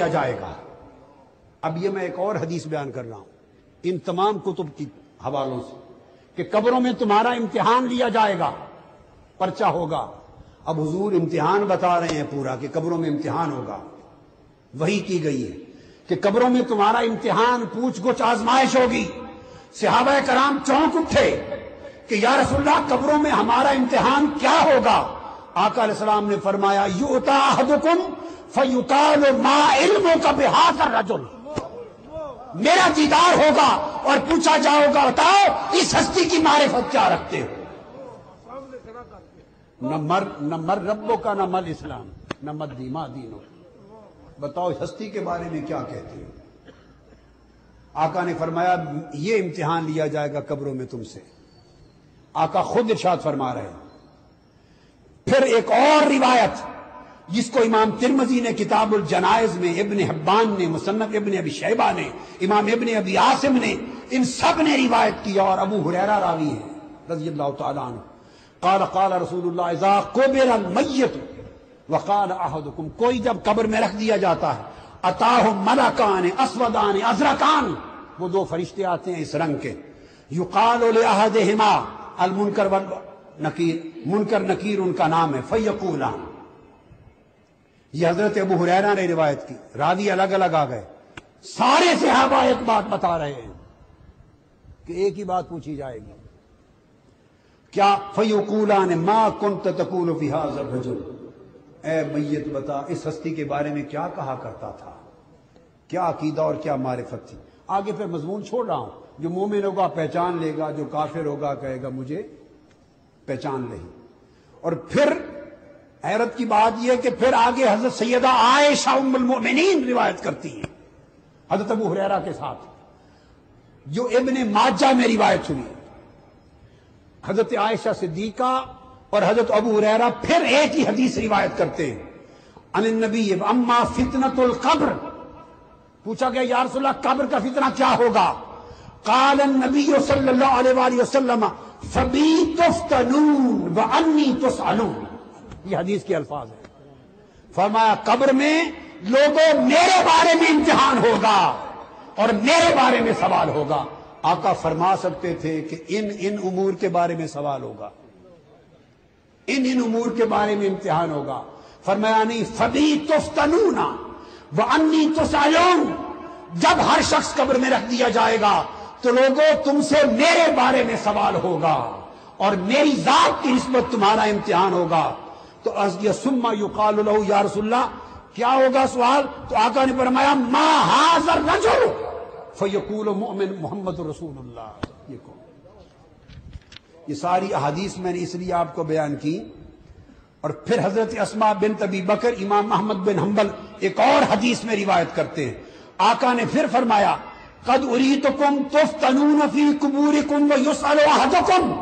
کیا جائے گا۔ اب یہ میں ایک اور حدیث بیان کر رہا ہوں ان تمام کتب کی حوالوں سے کہ قبروں میں تمہارا امتحان لیا جائے گا، پرچہ ہوگا۔ اب حضور امتحان بتا رہے ہیں پورا کہ قبروں میں امتحان ہوگا، وہی کی گئی ہے کہ قبروں میں تمہارا امتحان، پوچھ گچھ، آزمائش ہوگی۔ صحابہ کرام چونک اٹھے کہ یا رسول اللہ قبروں میں ہمارا امتحان کیا ہوگا؟ آقا علیہ السلام نے فرمایا یؤتی احدکم فیقال ما علمک بہذا الرجل، میرا دیدار ہوگا اور پوچھا جائے گا بتاؤ اس ہستی کی معرفت کیا رکھتے ہو؟ نہ مر ربو کا، نہ مل اسلام، نہ مد دیما دینو، بتاؤ اس ہستی کے بارے میں کیا کہتے ہو؟ آقا نے فرمایا یہ امتحان لیا جائے گا قبروں میں تم سے۔ آقا خود ارشاد فرما رہے ہیں۔ پھر ایک اور روایت جس کو امام ترمذی نے کتاب الجنائز میں، ابن حبان نے مصنف ابن ابی شیبہ نے، امام ابن ابی عاصم نے، ان سب نے روایت کیا، اور ابو ہریرہ راوی ہے رضی اللہ تعالیٰ عنہ، قال قال رسول اللہ اذا قبر المیت وقال احدکم، کوئی جب قبر میں رکھ دیا جاتا ہے، اتاہ ملکان اسودان ازرقان، وہ دو فرشتے آتے ہیں اس رنگ کے، یقال لاحدہما المنکر والنکیر، منکر نکیر ان کا نام ہے، فیقولان، یہ حضرت ابو ہریرہ نے روایت کی، راوی الگ الگ آ گئے، سارے صحابہ ایک بات بتا رہے ہیں کہ ایک ہی بات پوچھی جائے گی، کیا؟ فیقولان ما کنت تقول فی ھذا الرجل، اے میت بتا اس ہستی کے بارے میں کیا کہا کرتا تھا، کیا عقیدہ اور کیا معرفت تھی؟ آگے پھر مضمون چھوڑ رہا ہوں، جو مومن ہوگا پہچان لے گا، جو کافر ہوگا کہے گا مجھے پہچان نہیں۔ اور پھر حیرت کی بات یہ کہ پھر آگے حضرت سیدہ عائشہ ام المؤمنین روایت کرتی ہیں حضرت ابو ہریرہ کے ساتھ، جو ابن ماجہ میں روایت سنی، حضرت عائشہ صدیقہ اور حضرت ابو ہریرہ پھر ایک ہی حدیث روایت کرتے ہیں، عن النبی اما فتنۃ القبر، پوچھا گیا یا رسول اللہ قبر کا فتنہ کیا ہوگا؟ قال النبی صلی اللہ علیہ وآلہ وسلم فبی تفتنون وانی تسألون، یہ حدیث کے الفاظ ہیں۔ فرمایا قبر میں لوگوں میرے بارے میں امتحان ہوگا اور میرے بارے میں سوال ہوگا۔ آقا فرما سکتے تھے کہ ان امور کے بارے میں سوال ہوگا، ان امور کے بارے میں امتحان ہوگا، فرمایا نہیں، فبی تفتنون وانی تسألون، جب ہر شخص قبر میں رکھ دیا جائے گا تو لوگوں تم سے میرے بارے میں سوال ہوگا اور میری ذات کی نسبت تمہارا امتحان ہوگا۔ تو ثم یقال له یا رسول اللہ کیا ہوگا سوال؟ تو آقا نے فرمایا ما ھذا الرجل فیقول مؤمن محمد رسول اللہ۔ یہ ساری احادیث میں نے اس لیے آپ کو بیان کی۔ اور پھر حضرت اسماء بنت ابی بکر، امام احمد بن حنبل ایک اور حدیث میں روایت کرتے ہیں، آقا نے پھر فرمایا قد اریتکم تفتنون فی قبورکم ویسأل احدکم،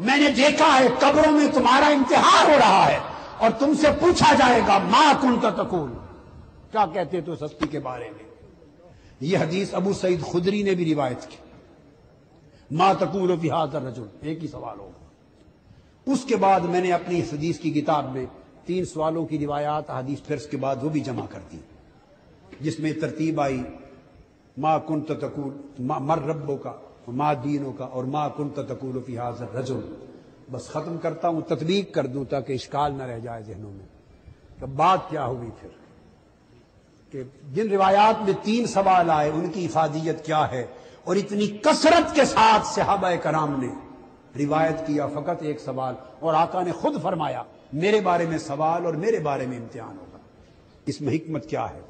میں نے دیکھا ہے قبروں میں تمہارا امتحان ہو رہا ہے اور تم سے پوچھا جائے گا ما کنت تقول، کیا کہتے تو ہستی کے بارے میں۔ یہ حدیث ابو سعید خدری نے بھی روایت کی، ما تقول فی ھذا الرجل، ایک ہی سوال ہوگا۔ اس کے بعد میں نے اپنی اس حدیث کی کتاب میں 3 سوالوں کی روایات حدیث پھر اس کے بعد وہ بھی جمع کر دی، جس میں ترتیب آئی ما کنت تقول، مر ربو کا، ما دینوں کا، اور ما کنت تقول فی ھذا الرجل۔ بس ختم کرتا ہوں، تطبیق کر دوں تاکہ اشکال نہ رہ جائے ذہنوں میں کہ بات کیا ہوئی پھر، کہ جن روایات میں 3 سوال آئے ان کی افادیت کیا ہے، اور اتنی کثرت کے ساتھ صحابہ کرام نے روایت کیا فقط ایک سوال، اور آقا نے خود فرمایا میرے بارے میں سوال اور میرے بارے میں امتحان ہوگا۔ اس میں حکمت کیا ہے؟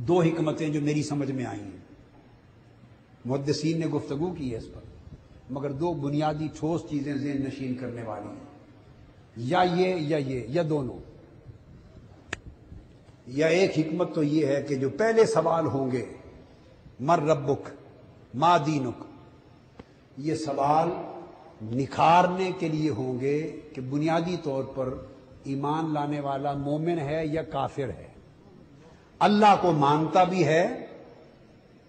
2 حکمتیں جو میری سمجھ میں آئی ہیں، محدثین نے گفتگو کی ہے اس پر، مگر 2 بنیادی ٹھوس چیزیں ذہن نشین کرنے والی ہیں، یا یہ یا دونوں۔ یا ایک حکمت تو یہ ہے کہ جو پہلے سوال ہوں گے مر ربک ما دینک، یہ سوال نکھارنے کے لیے ہوں گے کہ بنیادی طور پر ایمان لانے والا مومن ہے یا کافر ہے، اللہ کو مانتا بھی ہے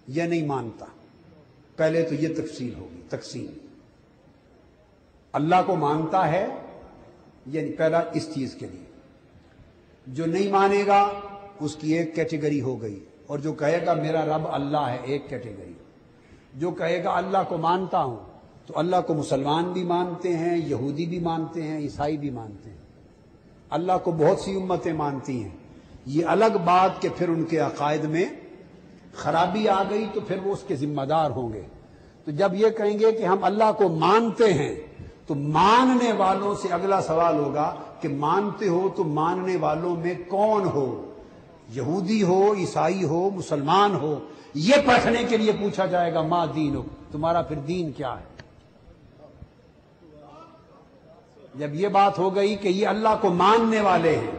یا نہیں مانتا۔ پہلے تو یہ تفصیل ہوگی، تقسیم، اللہ کو مانتا ہے یعنی پہلا اس چیز کے لیے، جو نہیں مانے گا اس کی ایک کیٹیگری ہو گئی، اور جو کہے گا میرا رب اللہ ہے ایک کیٹیگری۔ جو کہے گا اللہ کو مانتا ہوں تو اللہ کو مسلمان بھی مانتے ہیں، یہودی بھی مانتے ہیں، عیسائی بھی مانتے ہیں، اللہ کو بہت سی امتیں مانتی ہیں۔ یہ الگ بات کہ پھر ان کے عقائد میں خرابی آ گئی تو پھر وہ اس کے ذمہ دار ہوں گے۔ تو جب یہ کہیں گے کہ ہم اللہ کو مانتے ہیں تو ماننے والوں سے اگلا سوال ہوگا کہ مانتے ہو تو ماننے والوں میں کون ہو، یہودی ہو، عیسائی ہو، مسلمان ہو، یہ پرکھنے کے لیے پوچھا جائے گا ما دینک، تمہارا پھر دین کیا ہے۔ جب یہ بات ہو گئی کہ یہ اللہ کو ماننے والے ہیں،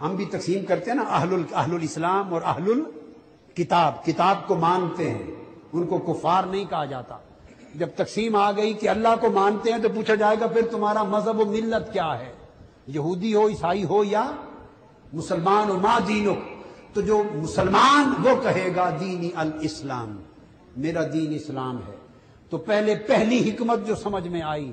ہم بھی تقسیم کرتے ہیں نا اہل الاسلام اور اہل الکتاب، کتاب کو مانتے ہیں، ان کو کفار نہیں کہا جاتا۔ جب تقسیم آ گئی کہ اللہ کو مانتے ہیں تو پوچھا جائے گا پھر تمہارا مذہب و ملت کیا ہے، یہودی ہو، عیسائی ہو یا مسلمان ہو، ما دینک۔ تو جو مسلمان وہ کہے گا دینی الاسلام، میرا دین اسلام ہے۔ تو پہلی حکمت جو سمجھ میں آئی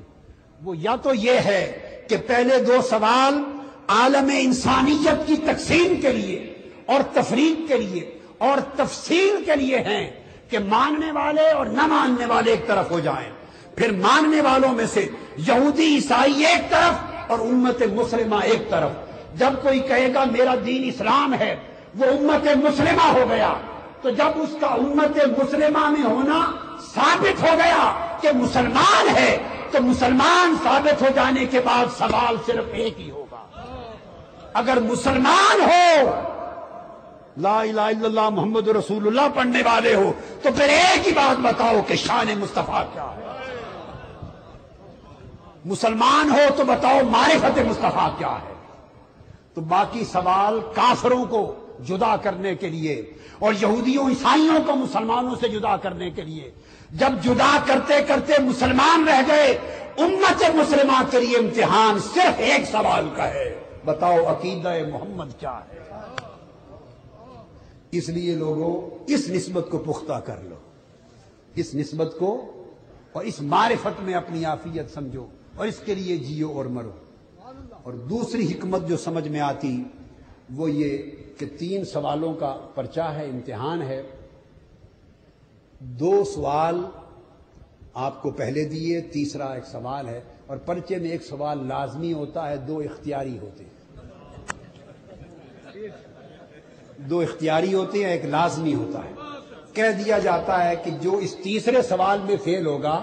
وہ یا تو یہ ہے کہ پہلے دو سوال عالم انسانیت کی تقسیم کے لیے اور تفریق کے لیے اور تفصیل کے لیے ہیں کہ ماننے والے اور نہ ماننے والے ایک طرف ہو جائیں، پھر ماننے والوں میں سے یہودی عیسائی ایک طرف اور امت مسلمہ ایک طرف۔ جب کوئی کہے گا میرا دین اسلام ہے وہ امت مسلمہ ہو گیا، تو جب اس کا امت مسلمہ میں ہونا ثابت ہو گیا کہ مسلمان ہے تو مسلمان ثابت ہو جانے کے بعد سوال صرف ایک ہی ہوگا، اگر مسلمان ہو، لا الہ الا اللہ محمد رسول اللہ پڑھنے والے ہو، تو پھر ایک ہی بات بتاؤ کہ شان مصطفیٰ کیا ہے۔ مسلمان ہو تو بتاؤ معرفت مصطفیٰ کیا ہے۔ تو باقی سوال کافروں کو جدا کرنے کے لیے اور یہودیوں عیسائیوں کو مسلمانوں سے جدا کرنے کے لیے، جب جدا کرتے کرتے مسلمان رہ گئے، امت مسلمہ کے لیے امتحان صرف ایک سوال کا ہے، بتاؤ عقیدہ محمد کیا ہے۔ اس لیے لوگوں اس نسبت کو پختہ کر لو، اس نسبت کو اور اس معرفت میں اپنی عافیت سمجھو اور اس کے لیے جیو اور مرو۔ اور دوسری حکمت جو سمجھ میں آتی وہ یہ کہ 3 سوالوں کا پرچہ ہے، امتحان ہے۔ 2 سوال آپ کو پہلے دیے، تیسرا ایک سوال ہے، اور پرچے میں ایک سوال لازمی ہوتا ہے، 2 اختیاری ہوتے ہیں۔ 2 اختیاری ہوتے ہیں، ایک لازمی ہوتا ہے۔ کہہ دیا جاتا ہے کہ جو اس تیسرے سوال میں فیل ہوگا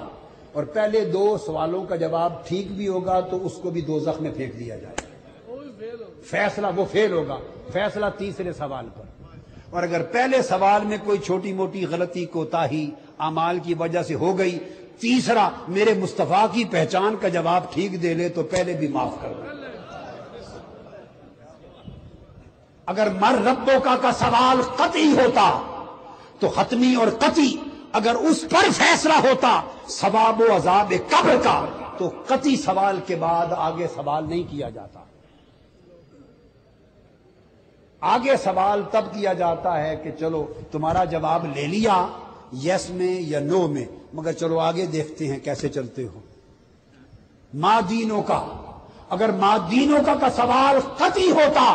اور پہلے 2 سوالوں کا جواب ٹھیک بھی ہوگا تو اس کو بھی دوزخ میں پھینک دیا جائے گا۔ فیصلہ وہ فیل ہوگا، فیصلہ تیسرے سوال پر۔ اور اگر پہلے سوال میں کوئی چھوٹی موٹی غلطی کوتاہی اعمال کی وجہ سے ہو گئی، تیسرا میرے مصطفیٰ کی پہچان کا جواب ٹھیک دے لے تو پہلے بھی معاف کر دے۔ اگر مر ربوں کا سوال قطعی ہوتا تو حتمی اور قطعی، اگر اس پر فیصلہ ہوتا ثواب و عذاب قبر کا تو قطعی سوال کے بعد آگے سوال نہیں کیا جاتا۔ آگے سوال تب کیا جاتا ہے کہ چلو تمہارا جواب لے لیا یس میں یا نو میں، مگر چلو آگے دیکھتے ہیں کیسے چلتے ہو۔ ما دینوں کا، اگر ما دینوں کا سوال قطعی ہوتا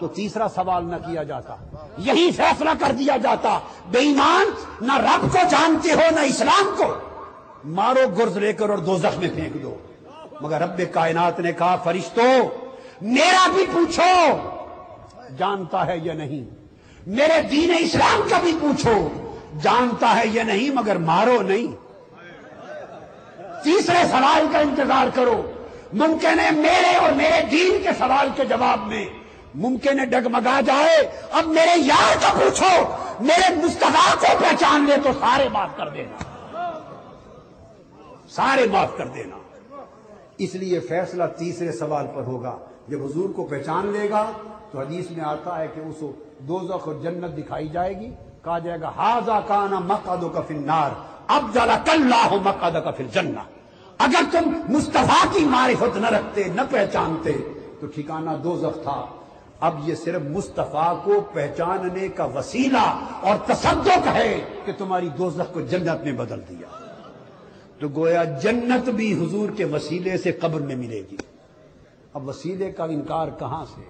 تو تیسرا سوال نہ کیا جاتا، یہی فیصلہ کر دیا جاتا بے ایمان نہ رب کو جانتے ہو نہ اسلام کو، مارو گرز لے کر اور دوزخ میں پھینک دو۔ مگر رب کائنات نے کہا فرشتوں میرا بھی پوچھو جانتا ہے یا نہیں، میرے دین اسلام کا بھی پوچھو جانتا ہے یا نہیں، مگر مارو نہیں۔ تیسرے سوال کا انتظار کرو، ممکن ہے میرے اور میرے دین کے سوال کے جواب میں ممکن ہے ڈگمگا جائے، اب میرے یار کو پوچھو، میرے مصطفیٰ کو پہچان لے تو سارے معاف کر دینا، سارے معاف کر دینا۔ اس لیے فیصلہ تیسرے سوال پر ہوگا۔ جب حضور کو پہچان لے گا تو حدیث میں آتا ہے کہ اس دوزخ اور جنت دکھائی جائے گی، کہا جائے گا ھذا کان مقعدک فی النار ابدلک اللہ مقعدک فی الجنہ۔ اگر تم مصطفیٰ کی معرفت نہ رکھتے، نہ پہچانتے تو ٹھکانہ دوزخ تھا، اب یہ صرف مصطفیٰ کو پہچاننے کا وسیلہ اور تصدق ہے کہ تمہاری دوزخ کو جنت میں بدل دیا۔ تو گویا جنت بھی حضور کے وسیلے سے قبر میں ملے گی۔ اب وسیلے کا انکار کہاں سے؟